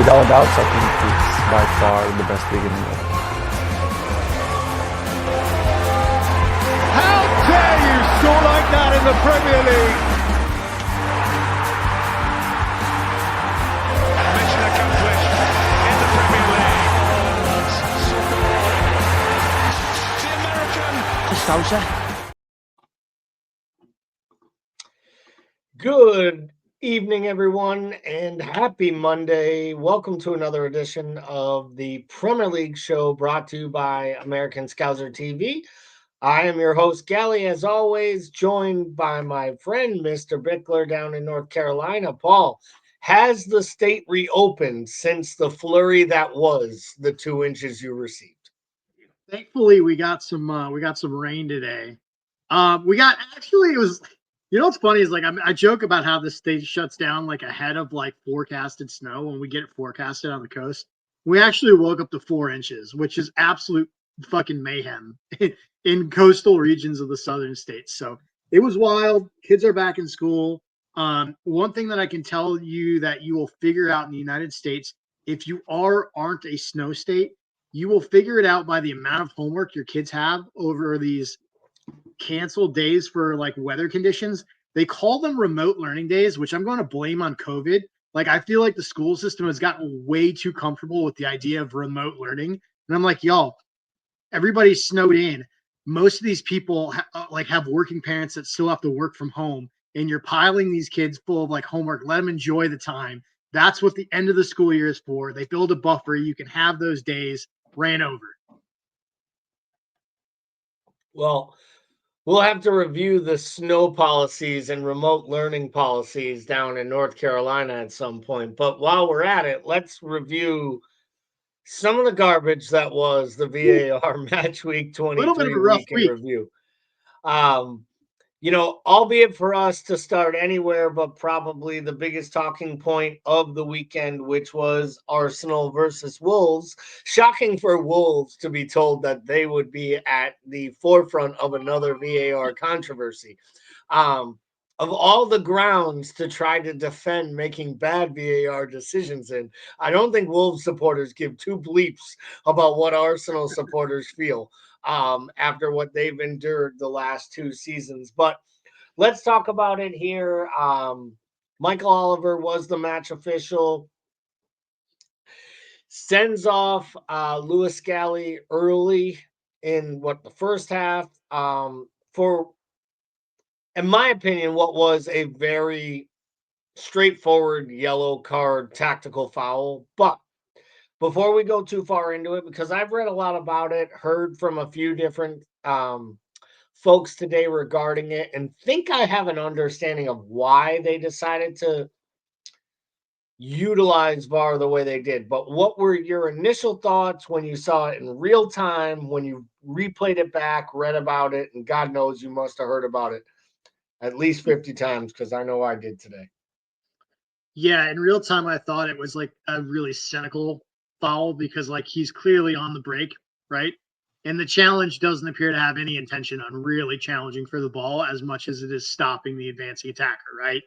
without doubts, I think it's by far the best league in the world. How dare you score like that in the Premier League? Mission accomplished in the Premier League. The American Scouser. Good evening, everyone, and happy Monday. Welcome to another edition of the Premier League show brought to you by American Scouser TV. I am your host, Gally, as always, joined by my friend, Mr. Bickler, down in North Carolina. Paul, has the state reopened since the flurry that was the 2 inches you received? Thankfully, we got some rain today. It was, what's funny is like I joke about how the state shuts down like ahead of like forecasted snow when we get it forecasted on the coast. We actually woke up to 4 inches, which is absolute fucking mayhem in coastal regions of the southern states. So it was wild. Kids are back in school. One thing that I can tell you that you will figure out in the United States, if you aren't a snow state, you will figure it out by the amount of homework your kids have over these canceled days for like weather conditions. They call them remote learning days, which I'm going to blame on COVID. Like, I feel like the school system has gotten way too comfortable with the idea of remote learning. And I'm like, y'all, everybody's snowed in. Most of these people have working parents that still have to work from home, and you're piling these kids full of like homework. Let them enjoy the time. That's what the end of the school year is for. They build a buffer. You can have those days ran over. Well, we'll have to review the snow policies and remote learning policies down in North Carolina at some point. But while we're at it, let's review some of the garbage that was the VAR Match Week 23 weekend review. Albeit for us to start anywhere, but probably the biggest talking point of the weekend, which was Arsenal versus Wolves. Shocking for Wolves to be told that they would be at the forefront of another VAR controversy. Of all the grounds to try to defend making bad VAR decisions in, I don't think Wolves supporters give two bleeps about what Arsenal supporters feel after what they've endured the last 2 seasons. But let's talk about it here. Michael Oliver was the match official. Sends off Lewis Scally early in the first half for, in my opinion, what was a very straightforward yellow card tactical foul. But before we go too far into it, because I've read a lot about it, heard from a few different folks today regarding it, and think I have an understanding of why they decided to utilize VAR the way they did. But what were your initial thoughts when you saw it in real time, when you replayed it back, read about it, and God knows you must have heard about it at least 50 times, because I know I did today. Yeah, in real time, I thought it was like a really cynical foul because like he's clearly on the break, right? And the challenge doesn't appear to have any intention on really challenging for the ball as much as it is stopping the advancing attacker, right?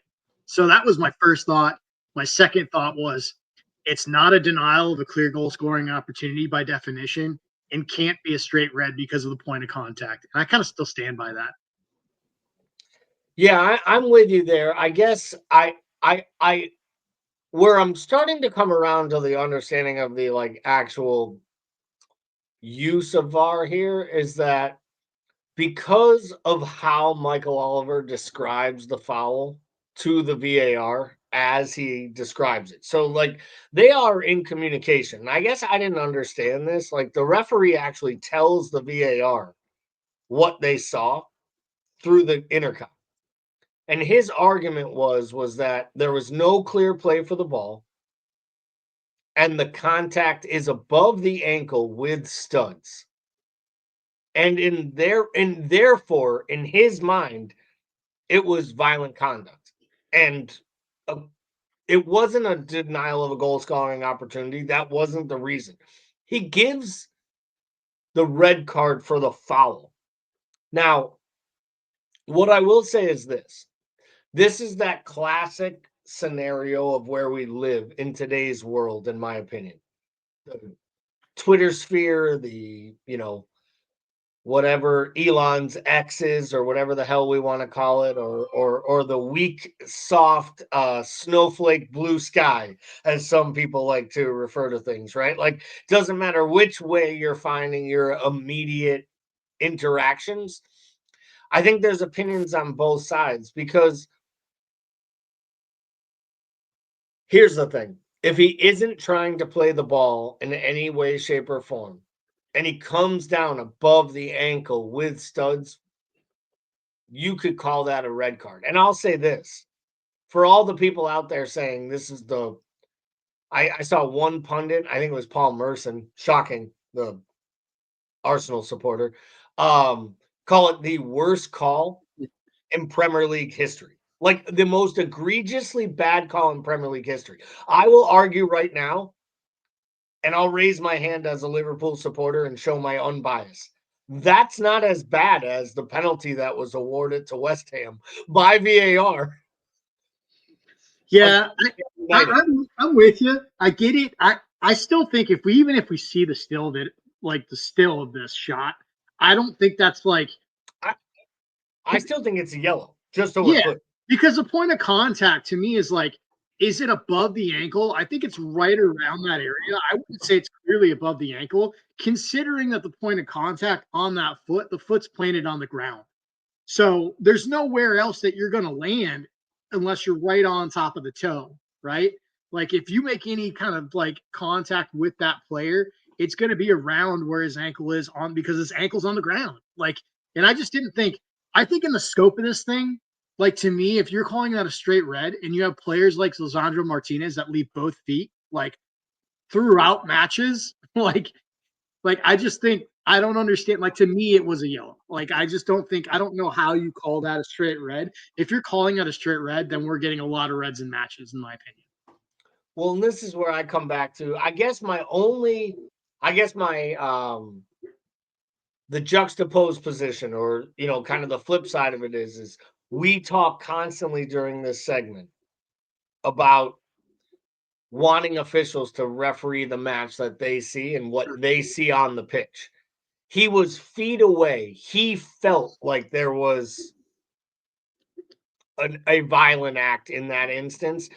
So that was my first thought. My second thought was it's not a denial of a clear goal scoring opportunity by definition and can't be a straight red because of the point of contact. And I kind of still stand by that. Yeah, I'm with you there. I guess I where I'm starting to come around to the understanding of the like actual use of VAR here is that because of how Michael Oliver describes the foul to the VAR as he describes it. So like they are in communication. I guess I didn't understand this. Like the referee actually tells the VAR what they saw through the intercom. And his argument was that there was no clear play for the ball, and the contact is above the ankle with studs. And therefore, in his mind, it was violent conduct. And it wasn't a denial of a goal scoring opportunity. That wasn't the reason. He gives the red card for the foul. Now, what I will say is this. This is that classic scenario of where we live in today's world, in my opinion. The Twitter sphere, the, whatever Elon's X's or whatever the hell we want to call it, or the weak, soft, snowflake blue sky, as some people like to refer to things, right? Like, doesn't matter which way you're finding your immediate interactions. I think there's opinions on both sides, because here's the thing. If he isn't trying to play the ball in any way, shape, or form, and he comes down above the ankle with studs, you could call that a red card. And I'll say this, for all the people out there saying this is I saw one pundit, I think it was Paul Merson, shocking, the Arsenal supporter, call it the worst call in Premier League history. Like, the most egregiously bad call in Premier League history. I will argue right now, and I'll raise my hand as a Liverpool supporter and show my unbias. That's not as bad as the penalty that was awarded to West Ham by VAR. Yeah, I'm with you. I get it. I still think if we see the still of it, like the still of this shot, I don't think that's like. I still think it's a yellow, just so yeah, we're clear. Because the point of contact to me is like, is it above the ankle? I think it's right around that area. I wouldn't say it's clearly above the ankle, considering that the point of contact on that foot, the foot's planted on the ground. So there's nowhere else that you're going to land unless you're right on top of the toe, right? Like, if you make any kind of like contact with that player, it's going to be around where his ankle is on, because his ankle's on the ground. Like, and I just didn't think, I think in the scope of this thing, like, to me, if you're calling that a straight red and you have players like Lisandro Martinez that leave both feet, like, throughout matches, like I just think, I don't understand. Like, to me, it was a yellow. Like, I just don't think, I don't know how you call that a straight red. If you're calling it a straight red, then we're getting a lot of reds in matches, in my opinion. Well, and this is where I come back to, the juxtaposed position, or, kind of the flip side of it is we talk constantly during this segment about wanting officials to referee the match that they see and what they see on the pitch. He was feet away. He felt like there was a violent act in that instance.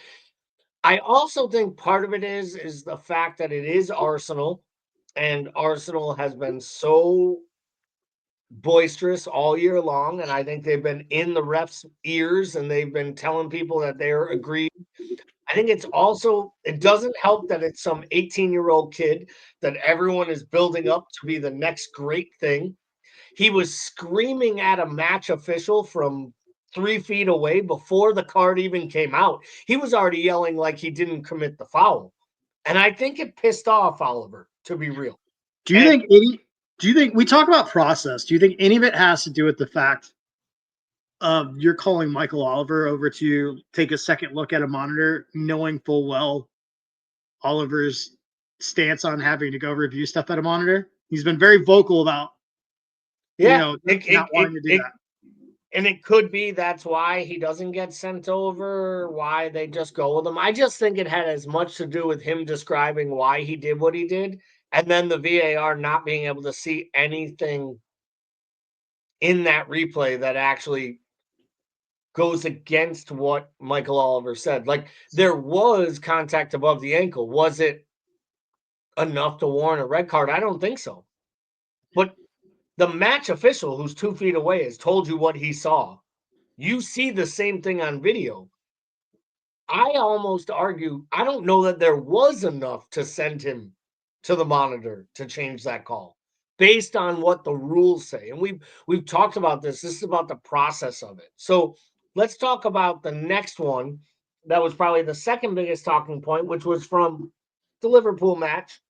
I also think part of it is the fact that it is Arsenal, and Arsenal has been so boisterous all year long, and I think they've been in the refs' ears, and they've been telling people that they're agreed. I think it doesn't help that it's some 18-year-old kid that everyone is building up to be the next great thing. He was screaming at a match official from 3 feet away before the card even came out. He was already yelling like he didn't commit the foul. And I think it pissed off Oliver, to be real. Do you think we talk about process? Do you think any of it has to do with the fact of you're calling Michael Oliver over to take a second look at a monitor, knowing full well Oliver's stance on having to go review stuff at a monitor? He's been very vocal about, not wanting to do that. And it could be that's why he doesn't get sent over, why they just go with him. I just think it had as much to do with him describing why he did what he did, and then the VAR not being able to see anything in that replay that actually goes against what Michael Oliver said. Like, there was contact above the ankle. Was it enough to warrant a red card? I don't think so. But the match official who's 2 feet away has told you what he saw. You see the same thing on video. I almost argue, I don't know that there was enough to send him to the monitor to change that call based on what the rules say. And we've talked about this. This is about the process of it. So let's talk about the next one. That was probably the second biggest talking point, which was from the Liverpool match,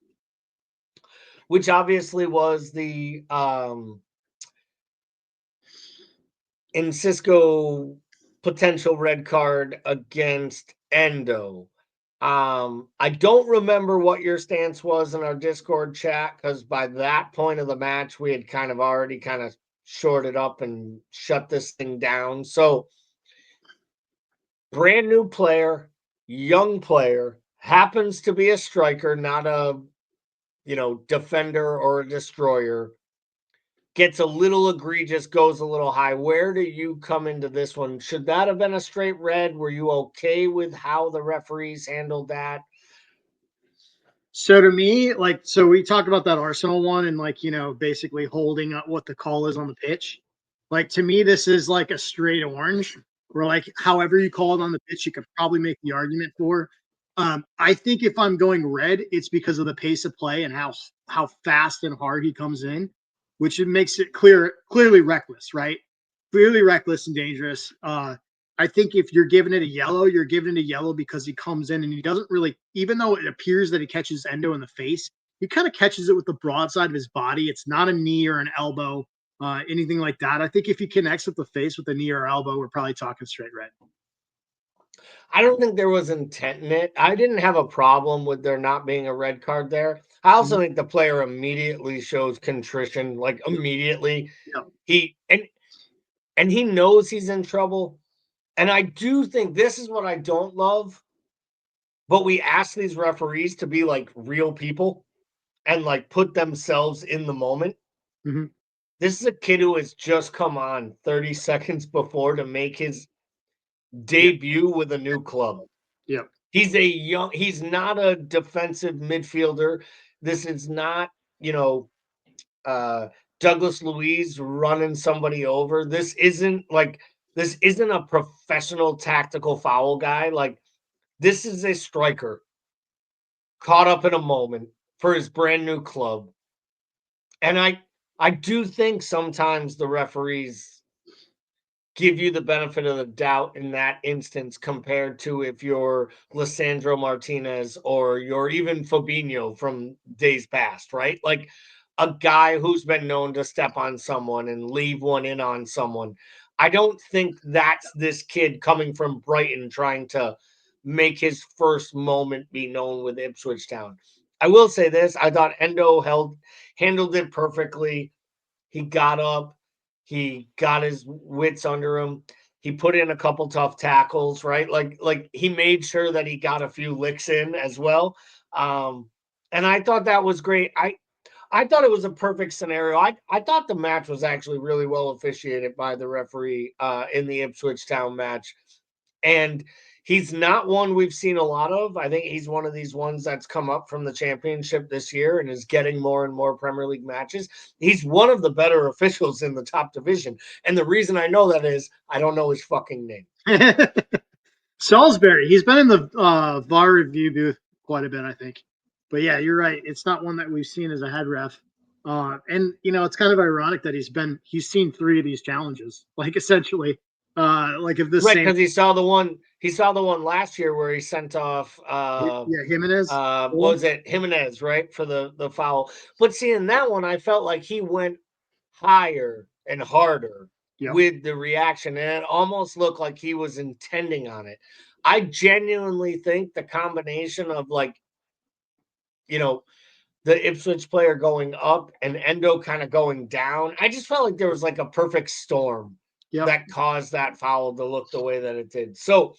which obviously was the Cisco potential red card against Endo. I don't remember what your stance was in our Discord chat, because by that point of the match, we had already shorted up and shut this thing down. So, brand new player, young player, happens to be a striker, not a, defender or a destroyer, gets a little egregious, goes a little high. Where do you come into this one? Should that have been a straight red? Were you okay with how the referees handled that? So to me, so we talked about that Arsenal one and basically holding up what the call is on the pitch. Like to me, this is like a straight orange, where like however you call it on the pitch, you could probably make the argument for. I think if I'm going red, it's because of the pace of play and how fast and hard he comes in, which it makes it clearly reckless, right? Clearly reckless and dangerous. I think if you're giving it a yellow, you're giving it a yellow because he comes in and he doesn't really, even though it appears that he catches Endo in the face, he kind of catches it with the broadside of his body. It's not a knee or an elbow, anything like that. I think if he connects with the face with a knee or elbow, we're probably talking straight red. I don't think there was intent in it. I didn't have a problem with there not being a red card there. I also think the player immediately shows contrition, like immediately. Yeah. And he knows he's in trouble. And I do think this is what I don't love. But we ask these referees to be like real people and like put themselves in the moment. Mhm. This is a kid who has just come on 30 seconds before to make his debut with a new club. Yeah. He's not a defensive midfielder. This is not, Douglas Luiz running somebody over. This isn't a professional tactical foul guy. Like, this is a striker caught up in a moment for his brand new club. And I do think sometimes the referees give you the benefit of the doubt in that instance compared to if you're Lissandro Martinez or you're even Fabinho from days past, right? Like a guy who's been known to step on someone and leave one in on someone. I don't think that's this kid coming from Brighton trying to make his first moment be known with Ipswich Town. I will say this, I thought Endo handled it perfectly. He got up, he got his wits under him. He put in a couple tough tackles, right? Like he made sure that he got a few licks in as well. And I thought that was great. I thought it was a perfect scenario. I thought the match was actually really well officiated by the referee in the Ipswich Town match. And he's not one we've seen a lot of. I think he's one of these ones that's come up from the championship this year and is getting more and more Premier League matches. He's one of the better officials in the top division. And the reason I know that is I don't know his fucking name. Salisbury. He's been in the VAR review booth quite a bit, I think. But yeah, you're right. It's not one that we've seen as a head ref. And it's kind of ironic that he's seen 3 of these challenges, like essentially, like if this right, because he saw the one last year where he sent off Jimenez. What was it? Jimenez, right? For the foul. But see, in that one, I felt like he went higher and harder with the reaction, and it almost looked like he was intending on it. I genuinely think the combination of the Ipswich player going up and Endo kind of going down, I just felt like there was like a perfect storm that caused that foul to look the way that it did. So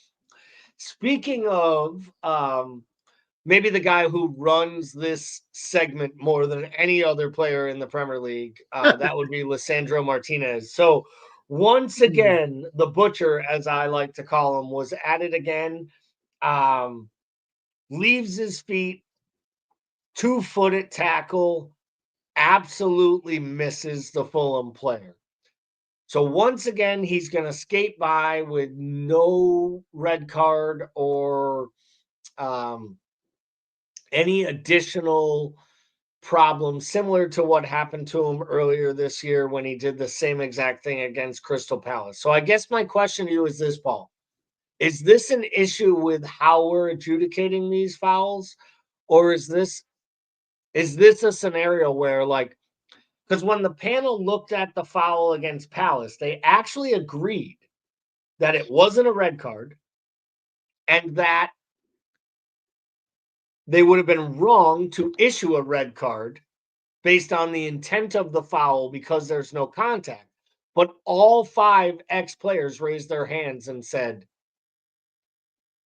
speaking of maybe the guy who runs this segment more than any other player in the Premier League, that would be Lissandro Martinez. So once again, the butcher, as I like to call him, was at it again. Leaves his feet, 2-footed tackle, absolutely misses the Fulham player. So once again, he's going to skate by with no red card or any additional problems, similar to what happened to him earlier this year when he did the same exact thing against Crystal Palace. So I guess my question to you is this, Paul. Is this an issue with how we're adjudicating these fouls? Or is this a scenario where, because when the panel looked at the foul against Palace, they actually agreed that it wasn't a red card and that they would have been wrong to issue a red card based on the intent of the foul because there's no contact. But all 5 ex-players raised their hands and said,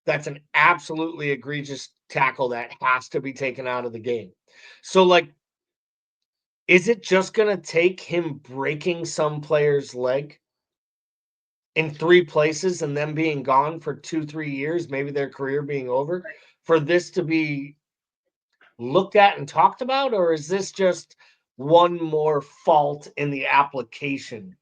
that's an absolutely egregious tackle that has to be taken out of the game. So, like, is it just going to take him breaking some player's leg in 3 places and them being gone for 2-3 years, maybe their career being over, for this to be looked at and talked about? Or is this just one more fault in the application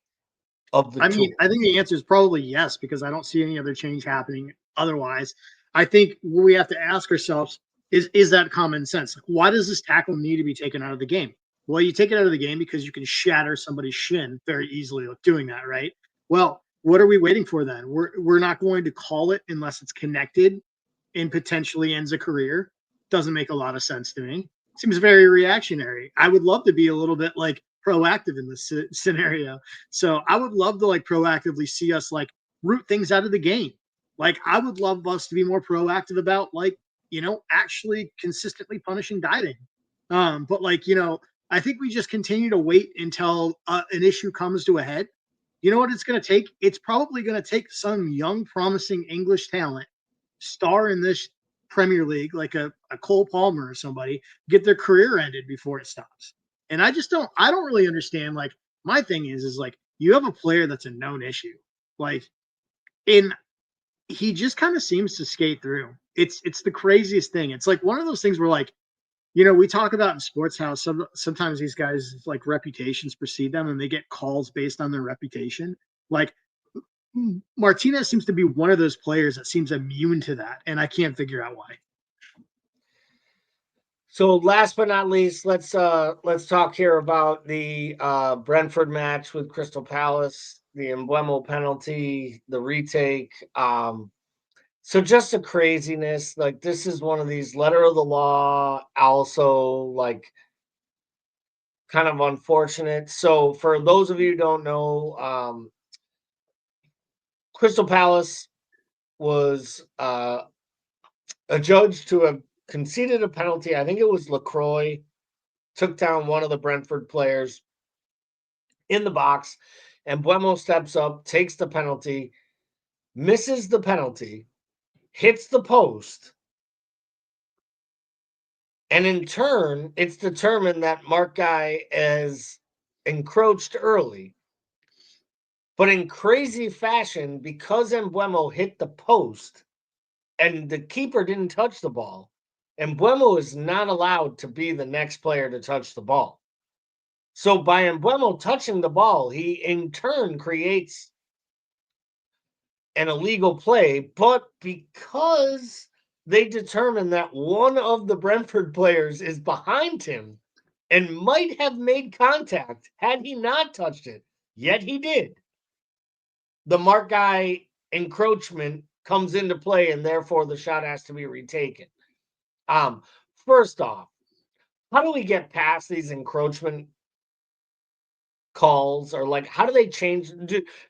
of the I tool? mean, I think the answer is probably yes, because I don't see any other change happening otherwise. I think what we have to ask ourselves is that common sense? Like, why does this tackle need to be taken out of the game? Well, you take it out of the game because you can shatter somebody's shin very easily with doing that, right? Well, what are we waiting for then? We're not going to call it unless it's connected and potentially ends a career. Doesn't make a lot of sense to me. Seems very reactionary. I would love to be a little bit like proactive in this scenario. So I would love to like proactively see us like root things out of the game. Like I would love us to be more proactive about like, actually consistently punishing diving. But like, I think we just continue to wait until an issue comes to a head. You know what it's going to take? It's probably going to take some young, promising English talent star in this Premier League, like a Cole Palmer or somebody, get their career ended before it stops. And I don't really understand. Like, my thing is like, you have a player that's a known issue. Like, and he just kind of seems to skate through. It's the craziest thing. It's like one of those things where like, we talk about in sports how sometimes these guys like reputations precede them and they get calls based on their reputation. Like Martinez seems to be one of those players that seems immune to that, and I can't figure out why. So last but not least, let's talk here about the Brentford match with Crystal Palace, the Embuemo penalty, the retake. So just a craziness. Like, this is one of these letter of the law, also like kind of unfortunate. So for those of you who don't know, Crystal Palace was adjudged to have conceded a penalty. I think it was LaCroix took down one of the Brentford players in the box, and Buemo steps up, takes the penalty, misses the penalty, hits the post, and in turn, it's determined that Mark Guy is encroached early. But in crazy fashion, because Embuemo hit the post and the keeper didn't touch the ball, Embuemo is not allowed to be the next player to touch the ball. So by Embuemo touching the ball, he in turn creates an illegal play, but because they determine that one of the Brentford players is behind him and might have made contact had he not touched it, yet he did, the Mark Guy encroachment comes into play, and therefore the shot has to be retaken. First off, how do we get past these encroachment calls, or like how do they change?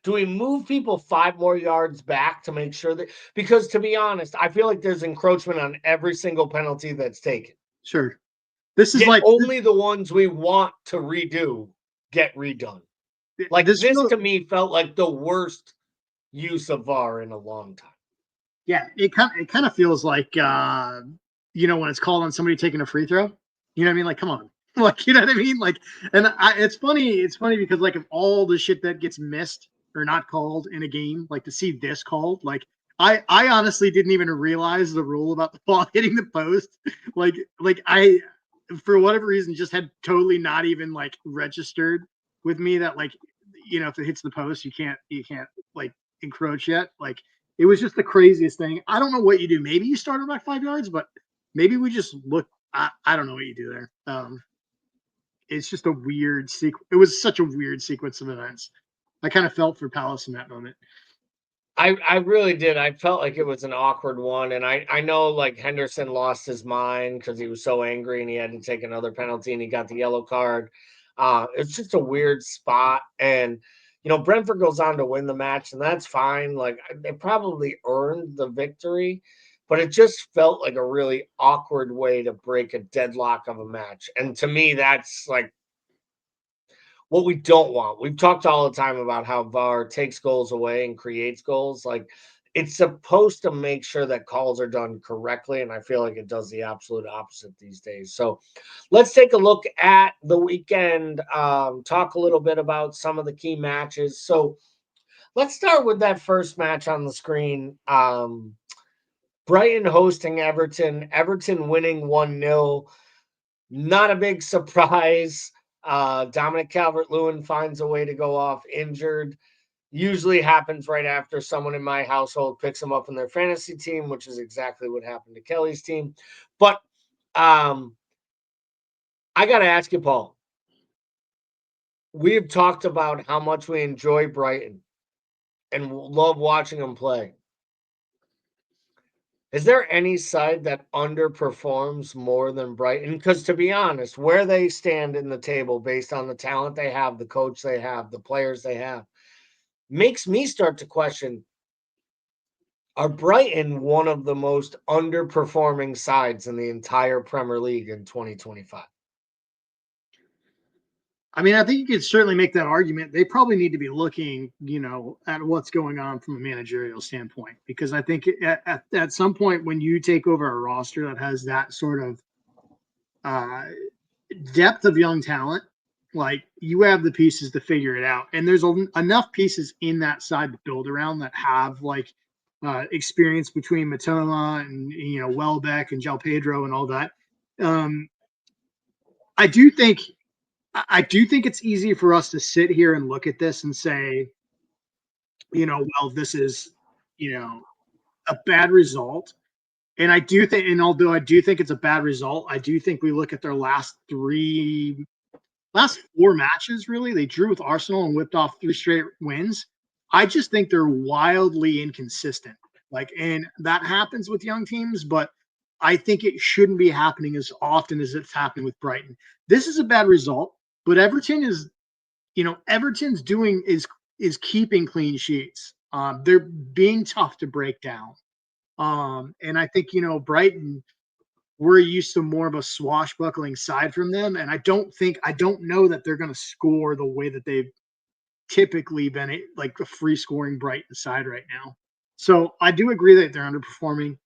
Do we move people 5 more yards back to make sure that, because to be honest, I feel like there's encroachment on every single penalty that's taken. Sure. This is Yet like only the ones we want to redo get redone. Like this to me felt like the worst use of VAR in a long time. Yeah, it kind of feels like when it's called on somebody taking a free throw. You know what I mean? Like, come on. Like, you know what I mean? Like, and it's funny because like of all the shit that gets missed or not called in a game, like to see this called, like I honestly didn't even realize the rule about the ball hitting the post. like I for whatever reason just had totally not even like registered with me that like if it hits the post you can't like encroach yet. Like it was just the craziest thing. I don't know what you do. Maybe you started back 5 yards, but maybe we just look. I don't know what you do there. It's just a weird sequence. It was such a weird sequence of events. I kind of felt for Palace in that moment. I really did. I felt like it was an awkward one. And I know like Henderson lost his mind because he was so angry and he had to take another penalty and he got the yellow card. It's just a weird spot. And, Brentford goes on to win the match, and that's fine. Like, they probably earned the victory, but it just felt like a really awkward way to break a deadlock of a match. And to me, that's like what we don't want. We've talked all the time about how VAR takes goals away and creates goals. Like, it's supposed to make sure that calls are done correctly, and I feel like it does the absolute opposite these days. So let's take a look at the weekend, talk a little bit about some of the key matches. So let's start with that first match on the screen. Brighton hosting Everton. Everton winning 1-0. Not a big surprise. Dominic Calvert-Lewin finds a way to go off injured. Usually happens right after someone in my household picks them up in their fantasy team, which is exactly what happened to Kelly's team. But I got to ask you, Paul. We've talked about how much we enjoy Brighton and love watching them play. Is there any side that underperforms more than Brighton? Because to be honest, where they stand in the table based on the talent they have, the coach they have, the players they have, makes me start to question, are Brighton one of the most underperforming sides in the entire Premier League in 2025? I mean, I think you could certainly make that argument. They probably need to be looking, at what's going on from a managerial standpoint, because I think at some point when you take over a roster that has that sort of depth of young talent, like you have the pieces to figure it out. And there's enough pieces in that side to build around that have like experience between Matoma and, Welbeck and Jal Pedro and all that. I do think it's easy for us to sit here and look at this and say, well, this is, a bad result. And I do think, and although I do think it's a bad result, I do think we look at their last four matches, really. They drew with Arsenal and whipped off 3 straight wins. I just think they're wildly inconsistent. And that happens with young teams, but I think it shouldn't be happening as often as it's happening with Brighton. This is a bad result, but Everton's doing is keeping clean sheets. They're being tough to break down. And I think, Brighton, we're used to more of a swashbuckling side from them. And I don't know that they're going to score the way that they've typically been like a free scoring Brighton side right now. So I do agree that they're underperforming.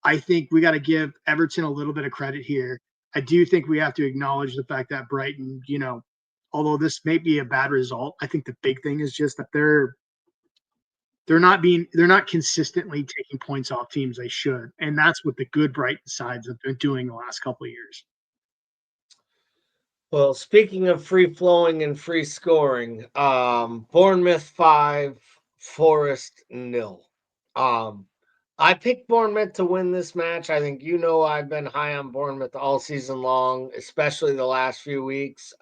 I think we got to give Everton a little bit of credit here. I do think we have to acknowledge the fact that Brighton, although this may be a bad result, I think the big thing is just that they're not consistently taking points off teams they should. And that's what the good Brighton sides have been doing the last couple of years. Well, speaking of free flowing and free scoring, Bournemouth 5, Forest 0. I picked Bournemouth to win this match. I think I've been high on Bournemouth all season long, especially the last few weeks.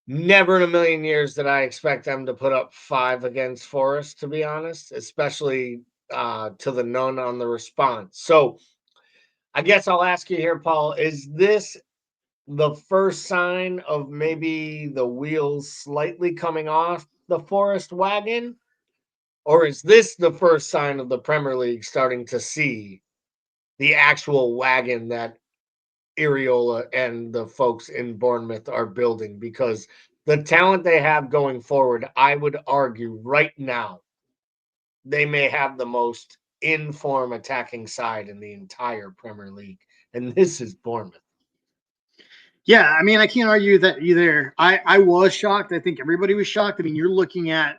Never in a million years did I expect them to put up 5 against Forest, to be honest, especially to the none on the response. So I guess I'll ask you here, Paul, is this the first sign of maybe the wheels slightly coming off the Forest wagon? Or is this the first sign of the Premier League starting to see the actual wagon that Areola and the folks in Bournemouth are building? Because the talent they have going forward, I would argue right now, they may have the most in-form attacking side in the entire Premier League. And this is Bournemouth. Yeah, I mean, I can't argue that either. I was shocked. I think everybody was shocked. I mean, you're looking at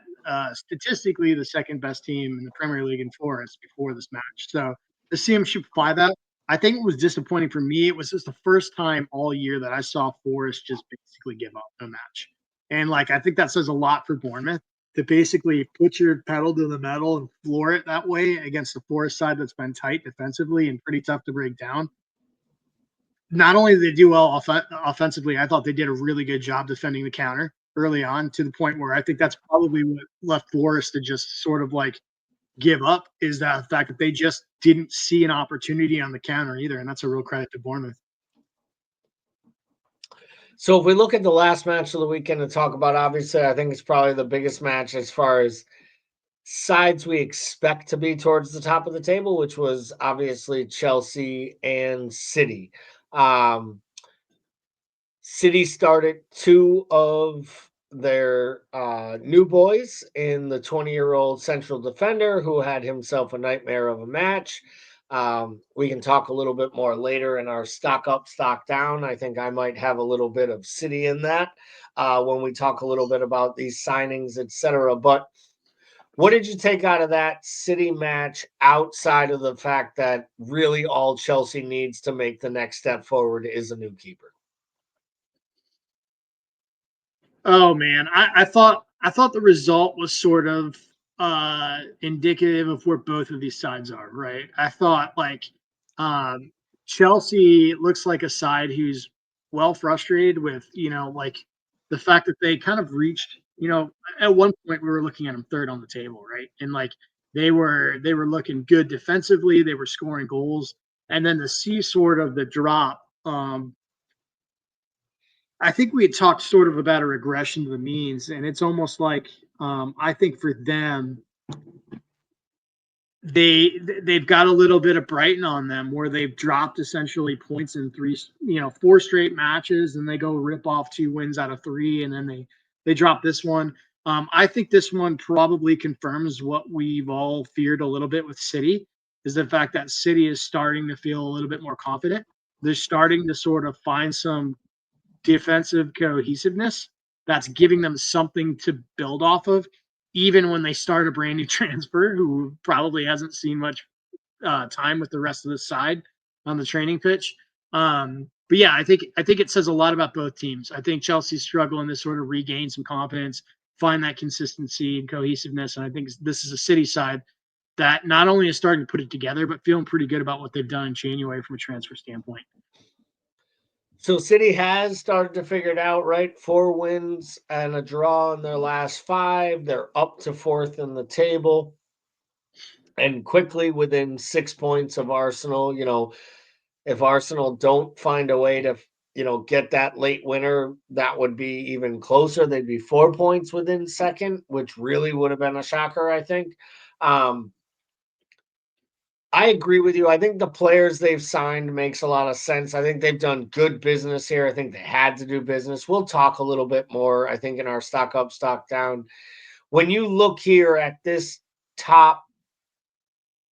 statistically the second best team in the Premier League in Forest before this match. So to see him shoot 5 out, I think it was disappointing for me. It was just the first time all year that I saw Forest just basically give up a match. And I think that says a lot for Bournemouth to basically put your pedal to the metal and floor it that way against the Forest side that's been tight defensively and pretty tough to break down. Not only did they do well offensively, I thought they did a really good job defending the counter early on, to the point where I think that's probably what left Forest to just sort of give up, is that the fact that they just didn't see an opportunity on the counter either. And that's a real credit to Bournemouth. So if we look at the last match of the weekend to talk about, obviously, I think it's probably the biggest match as far as sides we expect to be towards the top of the table, which was obviously Chelsea and City. City started 2 of their new boys in the 20-year-old central defender who had himself a nightmare of a match. We can talk a little bit more later in our stock up, stock down. I think I might have a little bit of City in that when we talk a little bit about these signings, etc. But what did you take out of that City match outside of the fact that really all Chelsea needs to make the next step forward is a new keeper? Oh man, I thought the result was sort of indicative of where both of these sides are, right? I thought like um, Chelsea looks like a side who's well frustrated with like the fact that they kind of reached at one point we were looking at them third on the table, right? And like they were looking good defensively, they were scoring goals, and then to see sort of the drop. I think we had talked sort of about a regression to the means, and it's almost like I think for them, they've got a little bit of Brighton on them, where they've dropped essentially points in four straight matches, and they go rip off 2 wins out of 3, and then they drop this one. I think this one probably confirms what we've all feared a little bit with City, is the fact that City is starting to feel a little bit more confident. They're starting to sort of find some defensive cohesiveness that's giving them something to build off of, even when they start a brand new transfer who probably hasn't seen much time with the rest of the side on the training pitch. But yeah, I think it says a lot about both teams. I think Chelsea's struggling to sort of regain some confidence, find that consistency and cohesiveness, and I think this is a City side that not only is starting to put it together, but feeling pretty good about what they've done in January from a transfer standpoint. So City has started to figure it out, right? 4 wins and a draw in their last 5. They're up to 4th in the table and quickly within 6 points of Arsenal. If Arsenal don't find a way to, get that late winner, that would be even closer. They'd be 4 points within second, which really would have been a shocker, I think. I agree with you. I think the players they've signed makes a lot of sense. I think they've done good business here. I think they had to do business. We'll talk a little bit more, I think, in our stock up, stock down. When you look here at this top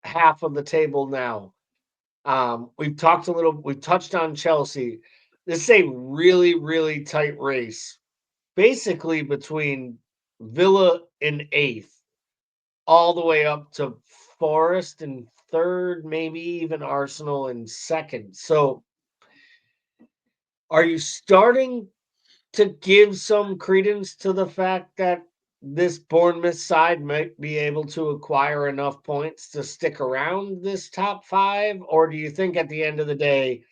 half of the table now, we've touched on Chelsea. This is a really, really tight race, basically between Villa in 8th, all the way up to Forest in 3rd, maybe even Arsenal in 2nd. So are you starting to give some credence to the fact that this Bournemouth side might be able to acquire enough points to stick around this top 5? Or do you think at the end of the day,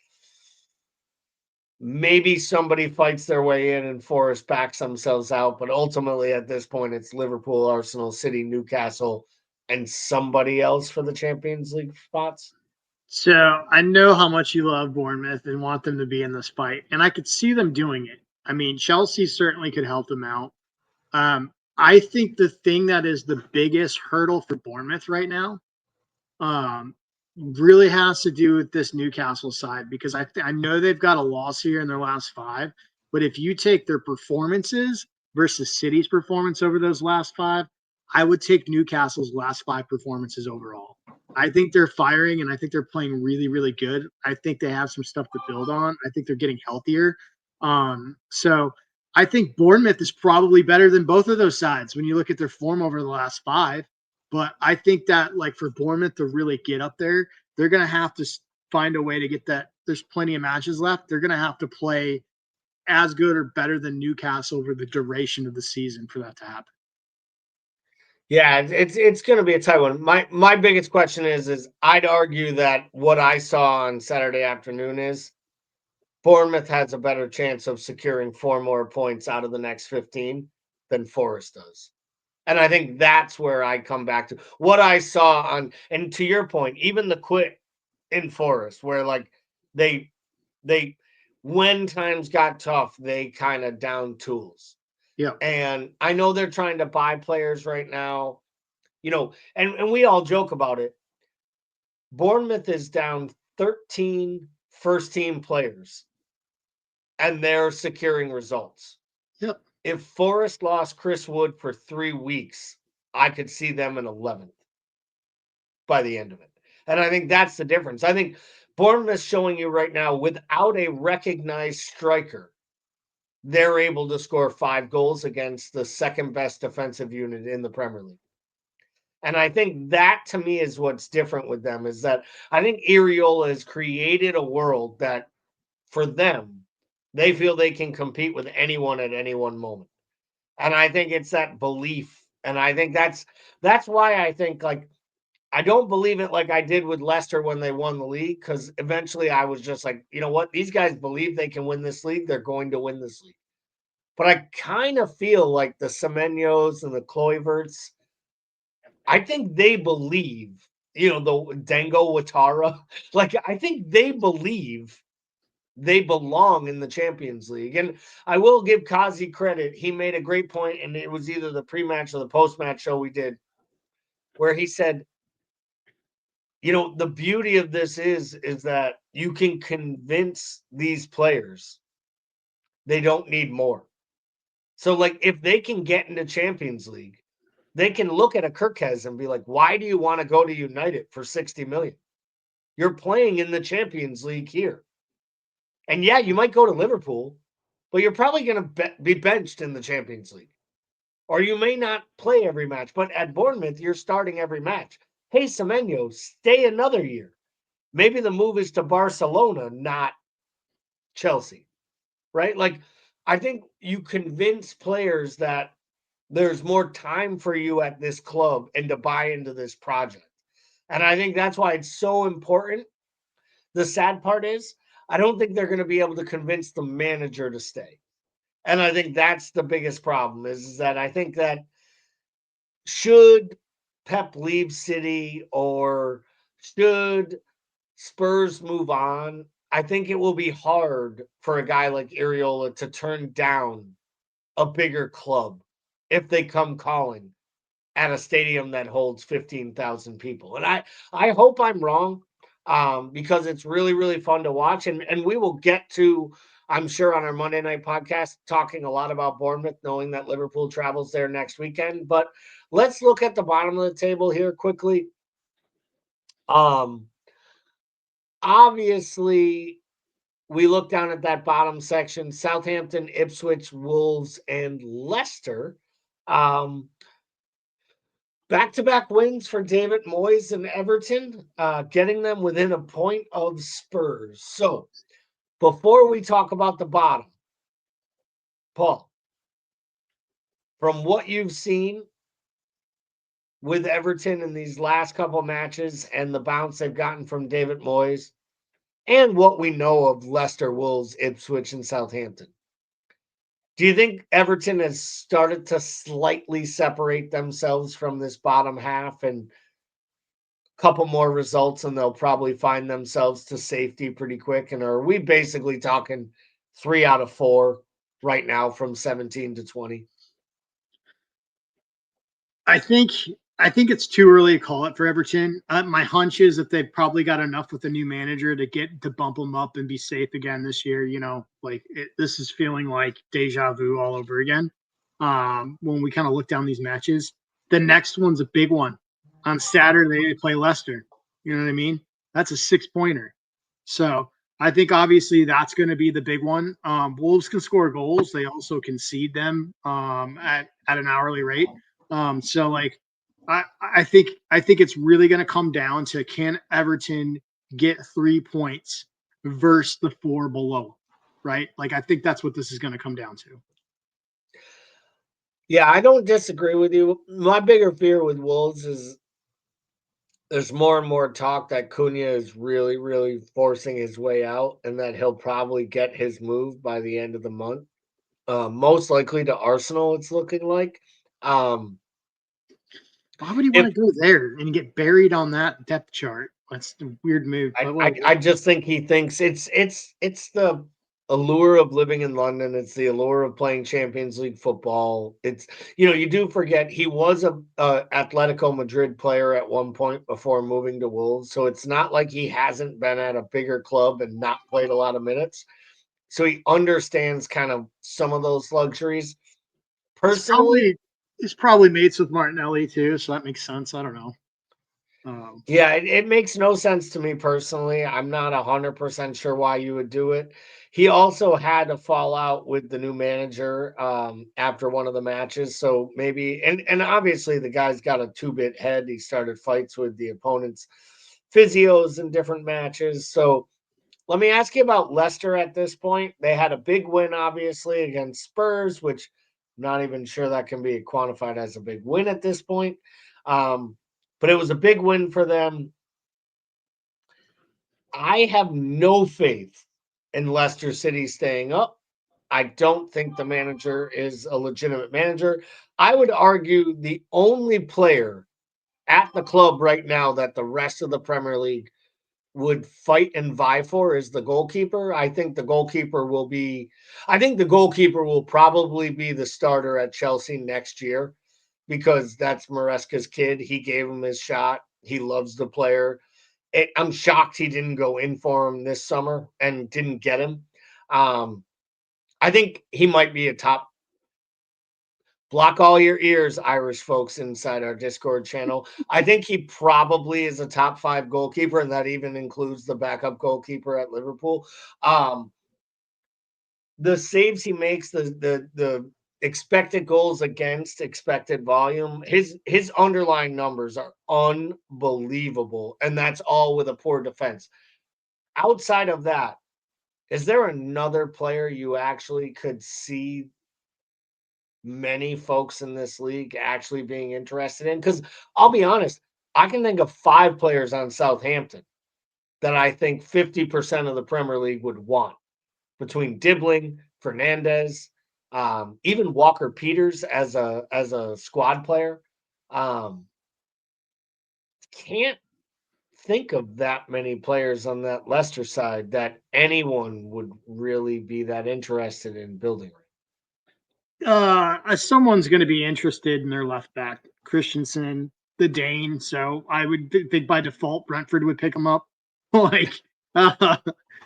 maybe somebody fights their way in and Forest backs themselves out, but ultimately at this point it's Liverpool, Arsenal, City, Newcastle, and somebody else for the Champions League spots? So I know how much you love Bournemouth and want them to be in this fight, and I could see them doing it. I mean, Chelsea certainly could help them out. I think the thing that is the biggest hurdle for Bournemouth right now really has to do with this Newcastle side, because I know they've got a loss here in their last 5, but if you take their performances versus City's performance over those last 5, I would take Newcastle's last 5 performances overall. I think they're firing, and I think they're playing really, really good. I think they have some stuff to build on. I think they're getting healthier. So I think Bournemouth is probably better than both of those sides when you look at their form over the last 5. But I think that, like, for Bournemouth to really get up there, they're going to have to find a way to get that. There's plenty of matches left. They're going to have to play as good or better than Newcastle over the duration of the season for that to happen. Yeah, it's going to be a tight one. My biggest question is I'd argue that what I saw on Saturday afternoon is Bournemouth has a better chance of securing 4 more points out of the next 15 than Forest does. And I think that's where I come back to what I saw on, and to your point, even the quit in Forest, where like they when times got tough, they kind of down tools. Yeah. And I know they're trying to buy players right now, and we all joke about it. Bournemouth is down 13 first team players and they're securing results. Yep. if Forest lost Chris Wood for 3 weeks, I could see them in 11th by the end of it. And I think that's the difference. I think Bournemouth's showing you right now, without a recognized striker, they're able to score 5 goals against the second best defensive unit in the Premier League. And I think that, to me, is what's different with them, is that I think Iraola has created a world that, for them, they feel they can compete with anyone at any one moment. And I think it's that belief. And I think that's why I think, like, I don't believe it like I did with Leicester when they won the league, because eventually I was just like, you know what? These guys believe they can win this league. They're going to win this league. But I kind of feel like the Semenyos and the Kluiverts, I think they believe, the Dango Watara, like, I think they believe they belong in the Champions League. And I will give Kazi credit. He made a great point, and it was either the pre-match or the post-match show we did, where he said, the beauty of this is that you can convince these players they don't need more. So, like, if they can get into Champions League, they can look at a Kirkez and be like, why do you want to go to United for 60 million? You're playing in the Champions League here. And yeah, you might go to Liverpool, but you're probably going to be benched in the Champions League. Or you may not play every match, but at Bournemouth, you're starting every match. Hey, Semenyo, stay another year. Maybe the move is to Barcelona, not Chelsea, right? Like, I think you convince players that there's more time for you at this club and to buy into this project. And I think that's why it's so important. The sad part is, I don't think they're going to be able to convince the manager to stay. And I think that's the biggest problem, is that I think that should Pep leave City or should Spurs move on, I think it will be hard for a guy like Iraola to turn down a bigger club if they come calling at a stadium that holds 15,000 people. And I hope I'm wrong, because it's really, really fun to watch. And we will get to, I'm sure, on our Monday night podcast, talking a lot about Bournemouth, knowing that Liverpool travels there next weekend. But let's look at the bottom of the table here quickly. Obviously, we look down at that bottom section: Southampton, Ipswich, Wolves, and Leicester. Back-to-back wins for David Moyes and Everton, getting them within a point of Spurs. So, before we talk about the bottom, Paul, from what you've seen with Everton in these last couple matches and the bounce they've gotten from David Moyes, and what we know of Leicester, Wolves, Ipswich, and Southampton, do you think Everton has started to slightly separate themselves from this bottom half, and a couple more results and they'll probably find themselves to safety pretty quick? And are we basically talking 3 out of 4 right now from 17 to 20? I think it's too early to call it for Everton. My hunch is that they've probably got enough with the new manager to bump them up and be safe again this year. This is feeling like deja vu all over again. When we kind of look down these matches, the next one's a big one. On Saturday, they play Leicester. You know what I mean? That's a 6-pointer. So I think obviously that's going to be the big one. Wolves can score goals. They also concede them at an hourly rate. So like, I think it's really going to come down to, can Everton get 3 points versus the 4 below, right? Like, I think that's what this is going to come down to. Yeah, I don't disagree with you. My bigger fear with Wolves is there's more and more talk that Cunha is really, really forcing his way out, and that he'll probably get his move by the end of the month. Most likely to Arsenal, it's looking like. Why would he want to go there and get buried on that depth chart? That's a weird move. I just think he thinks it's the allure of living in London. It's the allure of playing Champions League football. It's, you do forget he was a Atletico Madrid player at one point before moving to Wolves. So it's not like he hasn't been at a bigger club and not played a lot of minutes. So he understands kind of some of those luxuries. Personally, He's probably mates with Martinelli too, so that makes sense. I don't know. yeah, it makes no sense to me personally. I'm not 100% sure why you would do it. He also had a fallout with the new manager after one of the matches. So maybe, and obviously the guy's got a two-bit head. He started fights with the opponent's physios in different matches. So let me ask you about Leicester at this point. They had a big win, obviously, against Spurs, which I'm not even sure that can be quantified as a big win at this point. But it was a big win for them. I have no faith in Leicester City staying up. I don't think the manager is a legitimate manager. I would argue the only player at the club right now that the rest of the Premier League would fight and vie for is the goalkeeper. I think the goalkeeper will probably be the starter at Chelsea next year because that's Maresca's kid. He gave him his shot. He loves the player. I'm shocked he didn't go in for him this summer and didn't get him. I think he might be a top. Block all your ears, Irish folks inside our Discord channel. I think he probably is a top 5 goalkeeper, and that even includes the backup goalkeeper at Liverpool. The saves he makes, the expected goals against, expected volume, his underlying numbers are unbelievable, and that's all with a poor defense. Outside of that, is there another player you actually could see many folks in this league actually being interested in? Because I'll be honest, I can think of 5 players on Southampton that I think 50% of the Premier League would want between Dibbling, Fernandez, even Walker Peters as a squad player. Can't think of that many players on that Leicester side that anyone would really be that interested in building. Someone's going to be interested in their left back, Christensen, the Dane. So I would think by default Brentford would pick him up. Like,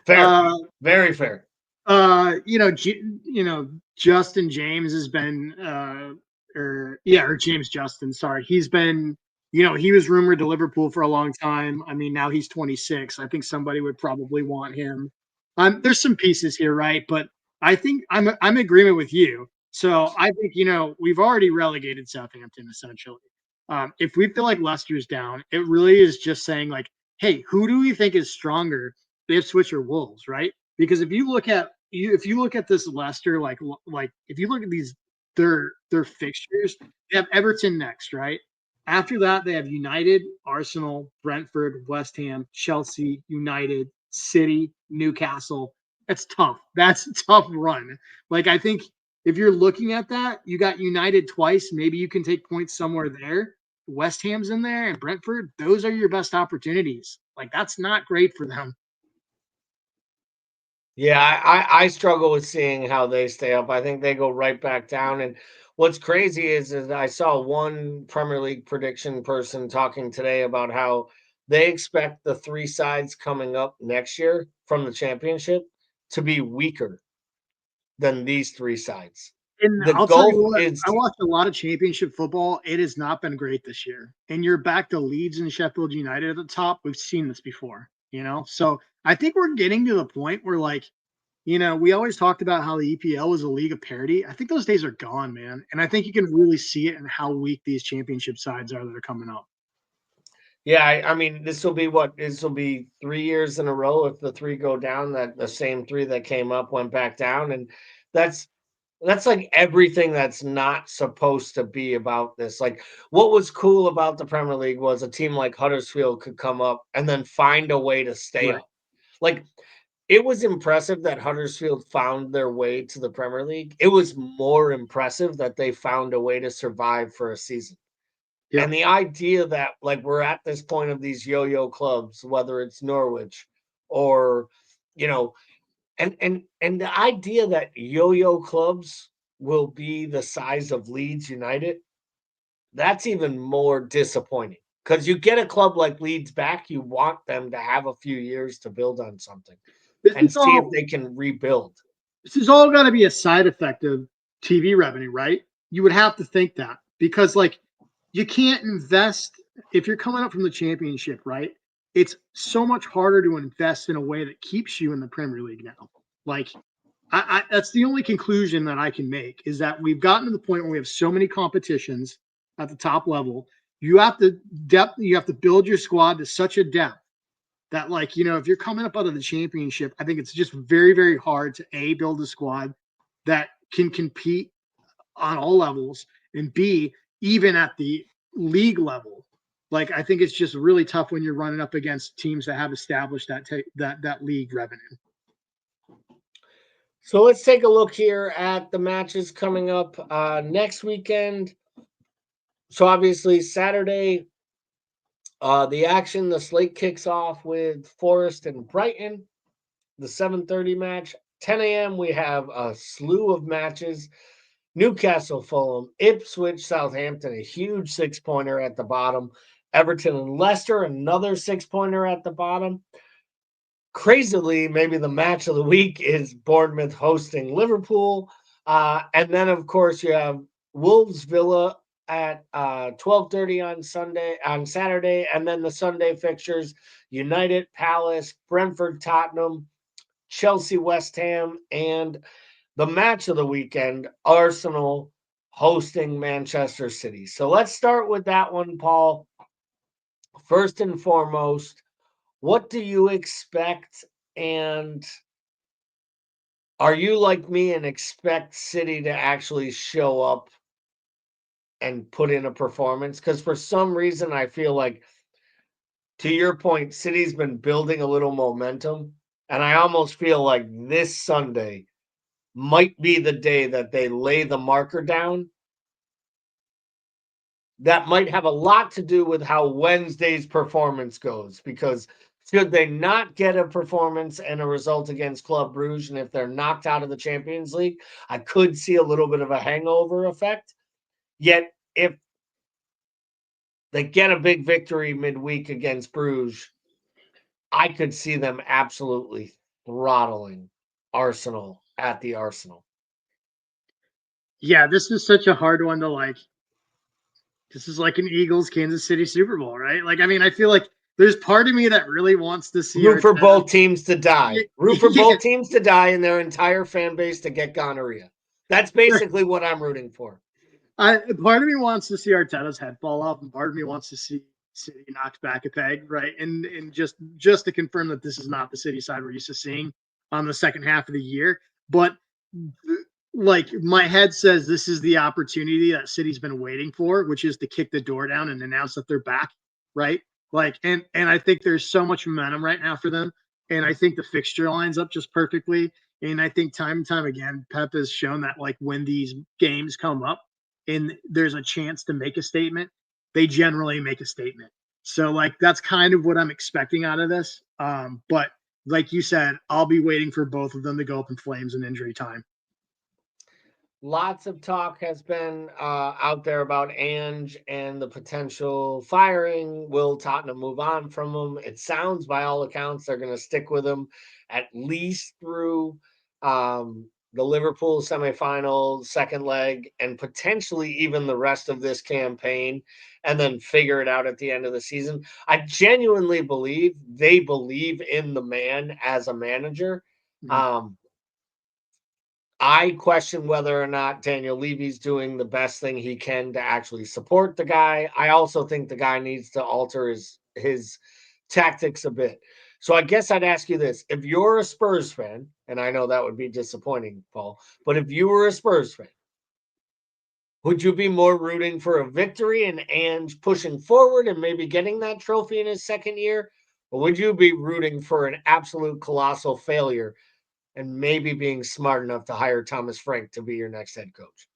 Fair, very fair. Justin James has been, or James Justin. Sorry, he's been. He was rumored to Liverpool for a long time. I mean, now he's 26. I think somebody would probably want him. There's some pieces here, right? But I think I'm in agreement with you. So I think we've already relegated Southampton essentially. If we feel like Leicester's down, it really is just saying like, hey, who do we think is stronger, Ipswich or Wolves, right? Because if you look at this Leicester, like if you look at these their fixtures, they have Everton next, right? After that, they have United, Arsenal, Brentford, West Ham, Chelsea, United, City, Newcastle. That's tough. That's a tough run. Like, I think if you're looking at that, you got United twice. Maybe you can take points somewhere there. West Ham's in there and Brentford. Those are your best opportunities. Like, that's not great for them. Yeah, I struggle with seeing how they stay up. I think they go right back down. And what's crazy is I saw one Premier League prediction person talking today about how they expect the 3 sides coming up next year from the championship to be weaker than these 3 sides. And The I'll tell gulf you what, is I watched a lot of championship football. It has not been great this year. And you're back to Leeds and Sheffield United at the top. We've seen this before, So I think we're getting to the point where, like, we always talked about how the EPL was a league of parity. I think those days are gone, man. And I think you can really see it in how weak these championship sides are that are coming up. Yeah, I mean, this will be 3 years in a row if the 3 go down, that the same 3 that came up went back down, and that's like everything that's not supposed to be about this. Like, what was cool about the Premier League was a team like Huddersfield could come up and then find a way to stay Right. up. Like, it was impressive that Huddersfield found their way to the Premier League. It was more impressive that they found a way to survive for a season. Yep. And the idea that, like, we're at this point of these yo-yo clubs, whether it's Norwich or, and the idea that yo-yo clubs will be the size of Leeds United, that's even more disappointing. Because you get a club like Leeds back, you want them to have a few years to build on something and see if they can rebuild. This is all got to be a side effect of TV revenue, right? you would have to think that, because like you can't invest if you're coming up from the championship, right? It's so much harder to invest in a way that keeps you in the Premier League now. Like that's the only conclusion that I can make, is that we've gotten to the point where we have so many competitions at the top level. You have to build your squad to such a depth that, like, if you're coming up out of the championship, I think it's just very, very hard to build a squad that can compete on all levels, and B, even at the league level. Like, I think it's just really tough when you're running up against teams that have established that league revenue. So let's take a look here at the matches coming up next weekend. So obviously Saturday, the slate kicks off with Forest and Brighton, the 7:30 match. 10 a.m. we have a slew of matches. Newcastle, Fulham, Ipswich, Southampton, a huge 6-pointer at the bottom. Everton and Leicester, another 6-pointer at the bottom. Crazily, maybe the match of the week is Bournemouth hosting Liverpool. And then, of course, you have Wolves Villa at 12:30 on Saturday. And then the Sunday fixtures, United, Palace, Brentford, Tottenham, Chelsea, West Ham, and the match of the weekend, Arsenal hosting Manchester City. So let's start with that one, Paul. First and foremost, what do you expect? And are you like me and expect City to actually show up and put in a performance? Because for some reason, I feel like, to your point, City's been building a little momentum. And I almost feel like this Sunday might be the day that they lay the marker down. That might have a lot to do with how Wednesday's performance goes, because should they not get a performance and a result against Club Brugge, and if they're knocked out of the Champions League, I could see a little bit of a hangover effect. Yet, if they get a big victory midweek against Bruges, I could see them absolutely throttling Arsenal at the Arsenal. Yeah, this is such a hard one to like. This is like an Eagles Kansas City Super Bowl, right? Like, I mean, I feel like there's part of me that really wants to see root for both teams to die. Yeah, Root for yeah. both teams to die and their entire fan base to get gonorrhea. That's basically what I'm rooting for. Part of me wants to see Arteta's head fall off, and part of me wants to see City knocked back a peg, right? And just to confirm that this is not the City side we're used to seeing on the second half of the year. But like, my head says this is the opportunity that City's been waiting for, which is to kick the door down and announce that they're back, right? Like, and I think there's so much momentum right now for them, and I think the fixture lines up just perfectly. And I think time and time again, Pep has shown that, like, when these games come up and there's a chance to make a statement, they generally make a statement. So, like, that's kind of what I'm expecting out of this. But like you said, I'll be waiting for both of them to go up in flames in injury time. Lots of talk has been out there about Ange and the potential firing. Will Tottenham move on from him? It sounds, by all accounts, they're going to stick with him at least through the Liverpool semifinal, second leg, and potentially even the rest of this campaign, and then figure it out at the end of the season. I genuinely believe they believe in the man as a manager. I question whether or not Daniel Levy's doing the best thing he can to actually support the guy. I also think the guy needs to alter his tactics a bit. So I guess I'd ask you this. If you're a Spurs fan, and I know that would be disappointing, Paul, but if you were a Spurs fan, would you be more rooting for a victory and Ange pushing forward and maybe getting that trophy in his second year? Or would you be rooting for an absolute colossal failure and maybe being smart enough to hire Thomas Frank to be your next head coach?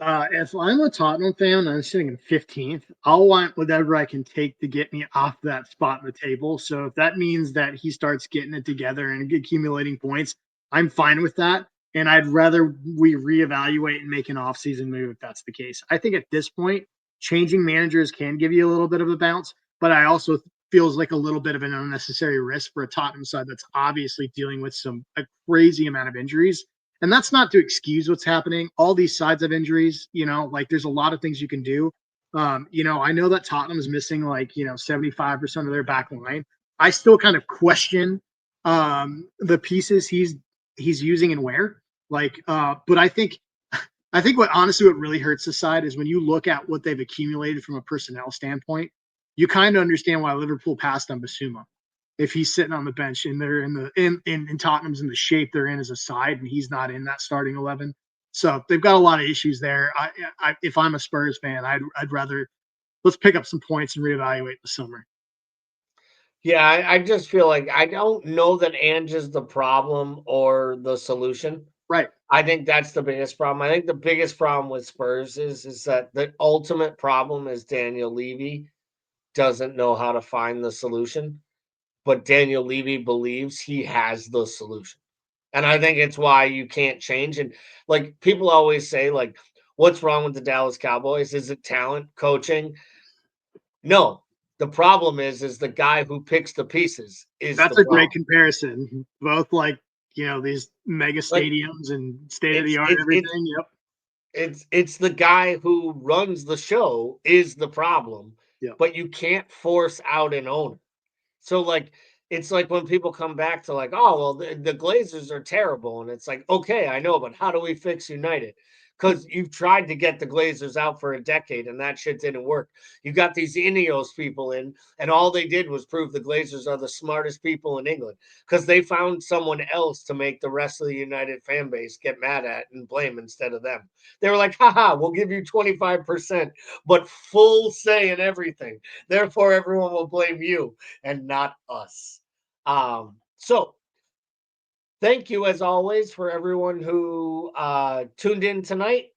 If I'm a Tottenham fan and I'm sitting in 15th, I'll want whatever I can take to get me off that spot in the table. So if that means that he starts getting it together and accumulating points, I'm fine with that. And I'd rather we reevaluate and make an offseason move if that's the case. I think at this point, changing managers can give you a little bit of a bounce, but I also feels like a little bit of an unnecessary risk for a Tottenham side that's obviously dealing with a crazy amount of injuries. And that's not to excuse what's happening. All these sides have injuries, like there's a lot of things you can do. I know that Tottenham is missing 75% of their back line. I still kind of question the pieces he's using and where. But I think what really hurts the side is when you look at what they've accumulated from a personnel standpoint, you kind of understand why Liverpool passed on Basuma. If he's sitting on the bench and they're in Tottenham's in the shape they're in as a side and he's not in that starting 11. So they've got a lot of issues there. If I'm a Spurs fan, I'd rather let's pick up some points and reevaluate the summer. Yeah, I just feel like I don't know that Ange is the problem or the solution. Right. I think that's the biggest problem. I think the biggest problem with Spurs is that the ultimate problem is Daniel Levy doesn't know how to find the solution, but Daniel Levy believes he has the solution. And I think it's why you can't change. And like people always say, like, what's wrong with the Dallas Cowboys? Is it talent, coaching? No. The problem is the guy who picks the pieces is That's the a great problem. comparison. Both these mega stadiums and state of the art everything. Yep. It's the guy who runs the show is the problem, Yep. but you can't force out an owner. So like it's like when people come back to like, oh well, the Glazers are terrible, and it's like, okay, I know, but how do we fix United? Because you've tried to get the Glazers out for a decade and that shit didn't work. You got these Ineos people in, and all they did was prove the Glazers are the smartest people in England because they found someone else to make the rest of the United fan base get mad at and blame instead of them. They were like, haha, we'll give you 25%, but full say in everything. Therefore, everyone will blame you and not us. So thank you as always for everyone who tuned in tonight,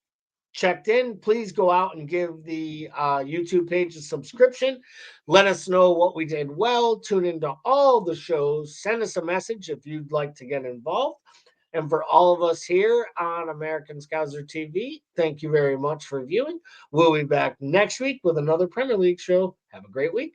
checked in. Please go out and give the YouTube page a subscription. Let us know what we did well. Tune into all the shows. Send us a message if you'd like to get involved. And for all of us here on American Scouser TV, thank you very much for viewing. We'll be back next week with another Premier League show. Have a great week.